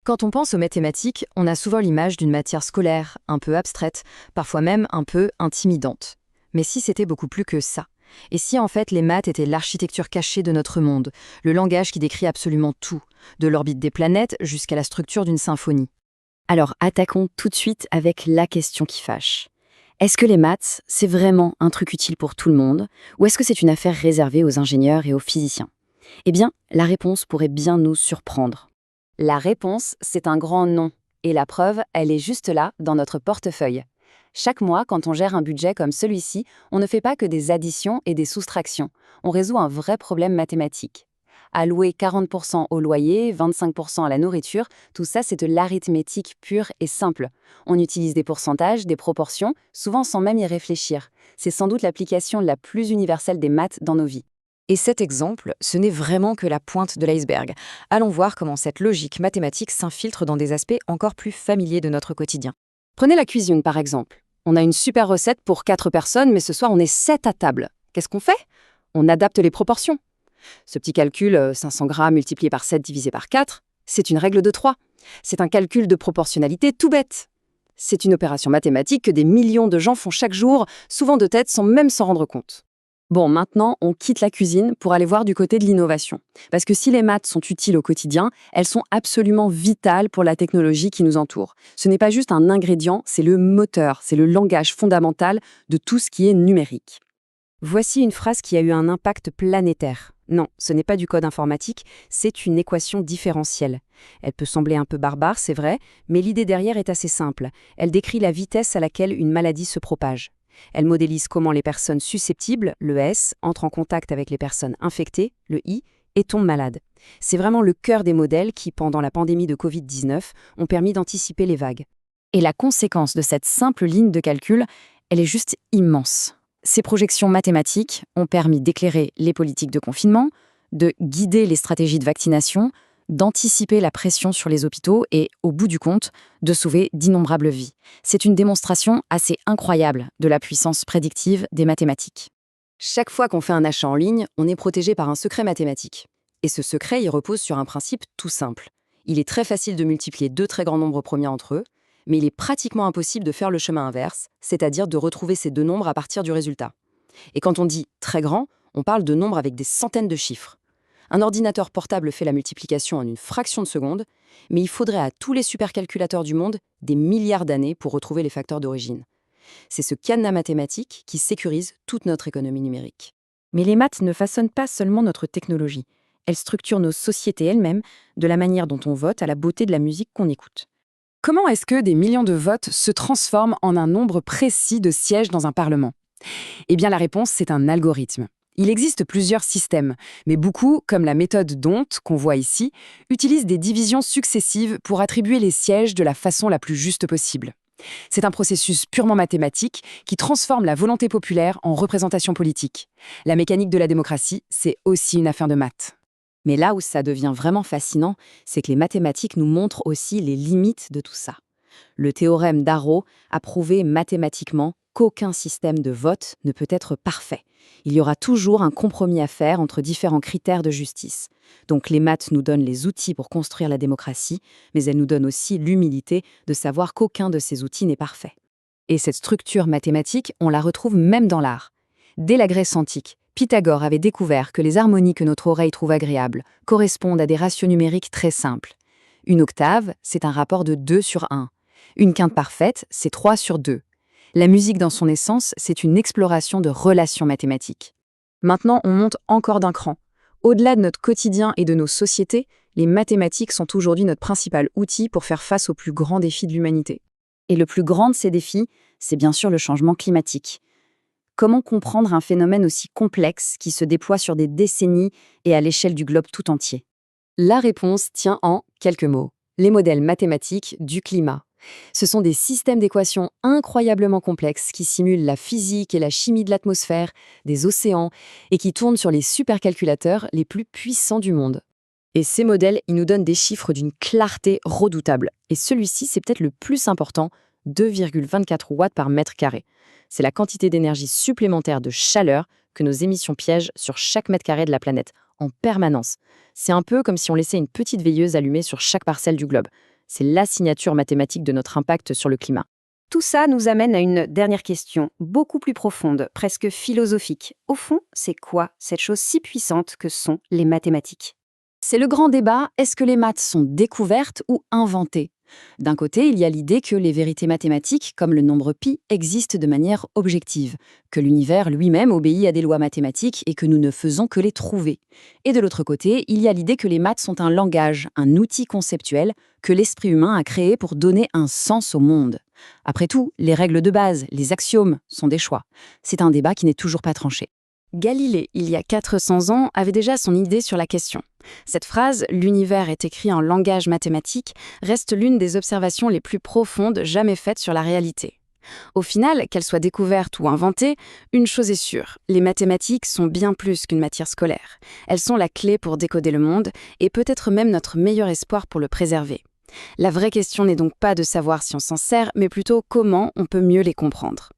Quand on pense aux mathématiques, on a souvent l'image d'une matière scolaire, un peu abstraite, parfois même un peu intimidante. Mais si c'était beaucoup plus que ça? Et si en fait les maths étaient l'architecture cachée de notre monde, le langage qui décrit absolument tout, de l'orbite des planètes jusqu'à la structure d'une symphonie? Alors attaquons tout de suite avec la question qui fâche. Est-ce que les maths, c'est vraiment un truc utile pour tout le monde, ou est-ce que c'est une affaire réservée aux ingénieurs et aux physiciens? Eh bien, la réponse pourrait bien nous surprendre. La réponse, c'est un grand non. Et la preuve, elle est juste là, dans notre portefeuille. Chaque mois, quand on gère un budget comme celui-ci, on ne fait pas que des additions et des soustractions. On résout un vrai problème mathématique. Allouer 40% au loyer, 25% à la nourriture, tout ça c'est de l'arithmétique pure et simple. On utilise des pourcentages, des proportions, souvent sans même y réfléchir. C'est sans doute l'application la plus universelle des maths dans nos vies. Et cet exemple, ce n'est vraiment que la pointe de l'iceberg. Allons voir comment cette logique mathématique s'infiltre dans des aspects encore plus familiers de notre quotidien. Prenez la cuisine par exemple. On a une super recette pour 4 personnes, mais ce soir on est 7 à table. Qu'est-ce qu'on fait? On adapte les proportions. Ce petit calcul, 500 grammes multiplié par 7 divisé par 4, c'est une règle de 3. C'est un calcul de proportionnalité tout bête. C'est une opération mathématique que des millions de gens font chaque jour, souvent de tête sans même s'en rendre compte. Bon, maintenant, on quitte la cuisine pour aller voir du côté de l'innovation. Parce que si les maths sont utiles au quotidien, elles sont absolument vitales pour la technologie qui nous entoure. Ce n'est pas juste un ingrédient, c'est le moteur, c'est le langage fondamental de tout ce qui est numérique. Voici une phrase qui a eu un impact planétaire. Non, ce n'est pas du code informatique, c'est une équation différentielle. Elle peut sembler un peu barbare, c'est vrai, mais l'idée derrière est assez simple. Elle décrit la vitesse à laquelle une maladie se propage. Elle modélise comment les personnes susceptibles, le S, entrent en contact avec les personnes infectées, le I, et tombent malades. C'est vraiment le cœur des modèles qui, pendant la pandémie de Covid-19, ont permis d'anticiper les vagues. Et la conséquence de cette simple ligne de calcul, elle est juste immense. Ces projections mathématiques ont permis d'éclairer les politiques de confinement, de guider les stratégies de vaccination, d'anticiper la pression sur les hôpitaux et, au bout du compte, de sauver d'innombrables vies. C'est une démonstration assez incroyable de la puissance prédictive des mathématiques. Chaque fois qu'on fait un achat en ligne, on est protégé par un secret mathématique. Et ce secret, il repose sur un principe tout simple. Il est très facile de multiplier deux très grands nombres premiers entre eux, mais il est pratiquement impossible de faire le chemin inverse, c'est-à-dire de retrouver ces deux nombres à partir du résultat. Et quand on dit très grand, on parle de nombres avec des centaines de chiffres. Un ordinateur portable fait la multiplication en une fraction de seconde, mais il faudrait à tous les supercalculateurs du monde des milliards d'années pour retrouver les facteurs d'origine. C'est ce cadenas mathématique qui sécurise toute notre économie numérique. Mais les maths ne façonnent pas seulement notre technologie. Elles structurent nos sociétés elles-mêmes, de la manière dont on vote à la beauté de la musique qu'on écoute. Comment est-ce que des millions de votes se transforment en un nombre précis de sièges dans un parlement? Eh bien, la réponse, c'est un algorithme. Il existe plusieurs systèmes, mais beaucoup, comme la méthode d'Hondt qu'on voit ici, utilisent des divisions successives pour attribuer les sièges de la façon la plus juste possible. C'est un processus purement mathématique qui transforme la volonté populaire en représentation politique. La mécanique de la démocratie, c'est aussi une affaire de maths. Mais là où ça devient vraiment fascinant, c'est que les mathématiques nous montrent aussi les limites de tout ça. Le théorème d'Arrow a prouvé mathématiquement qu'aucun système de vote ne peut être parfait. Il y aura toujours un compromis à faire entre différents critères de justice. Donc les maths nous donnent les outils pour construire la démocratie, mais elles nous donnent aussi l'humilité de savoir qu'aucun de ces outils n'est parfait. Et cette structure mathématique, on la retrouve même dans l'art. Dès la Grèce antique, Pythagore avait découvert que les harmonies que notre oreille trouve agréables correspondent à des ratios numériques très simples. Une octave, c'est un rapport de 2 sur 1. Une quinte parfaite, c'est 3 sur 2. La musique dans son essence, c'est une exploration de relations mathématiques. Maintenant, on monte encore d'un cran. Au-delà de notre quotidien et de nos sociétés, les mathématiques sont aujourd'hui notre principal outil pour faire face aux plus grands défis de l'humanité. Et le plus grand de ces défis, c'est bien sûr le changement climatique. Comment comprendre un phénomène aussi complexe qui se déploie sur des décennies et à l'échelle du globe tout entier? La réponse tient en quelques mots. Les modèles mathématiques du climat. Ce sont des systèmes d'équations incroyablement complexes qui simulent la physique et la chimie de l'atmosphère, des océans, et qui tournent sur les supercalculateurs les plus puissants du monde. Et ces modèles, ils nous donnent des chiffres d'une clarté redoutable. Et celui-ci, c'est peut-être le plus important, 2,24 watts par mètre carré. C'est la quantité d'énergie supplémentaire de chaleur que nos émissions piègent sur chaque mètre carré de la planète, en permanence. C'est un peu comme si on laissait une petite veilleuse allumée sur chaque parcelle du globe. C'est la signature mathématique de notre impact sur le climat. Tout ça nous amène à une dernière question, beaucoup plus profonde, presque philosophique. Au fond, c'est quoi cette chose si puissante que sont les mathématiques ? C'est le grand débat, est-ce que les maths sont découvertes ou inventées ? D'un côté, il y a l'idée que les vérités mathématiques, comme le nombre pi, existent de manière objective, que l'univers lui-même obéit à des lois mathématiques et que nous ne faisons que les trouver. Et de l'autre côté, il y a l'idée que les maths sont un langage, un outil conceptuel que l'esprit humain a créé pour donner un sens au monde. Après tout, les règles de base, les axiomes, sont des choix. C'est un débat qui n'est toujours pas tranché. Galilée, il y a 400 ans, avait déjà son idée sur la question. Cette phrase « l'univers est écrit en langage mathématique » reste l'une des observations les plus profondes jamais faites sur la réalité. Au final, qu'elle soit découverte ou inventée, une chose est sûre, les mathématiques sont bien plus qu'une matière scolaire. Elles sont la clé pour décoder le monde et peut-être même notre meilleur espoir pour le préserver. La vraie question n'est donc pas de savoir si on s'en sert, mais plutôt comment on peut mieux les comprendre.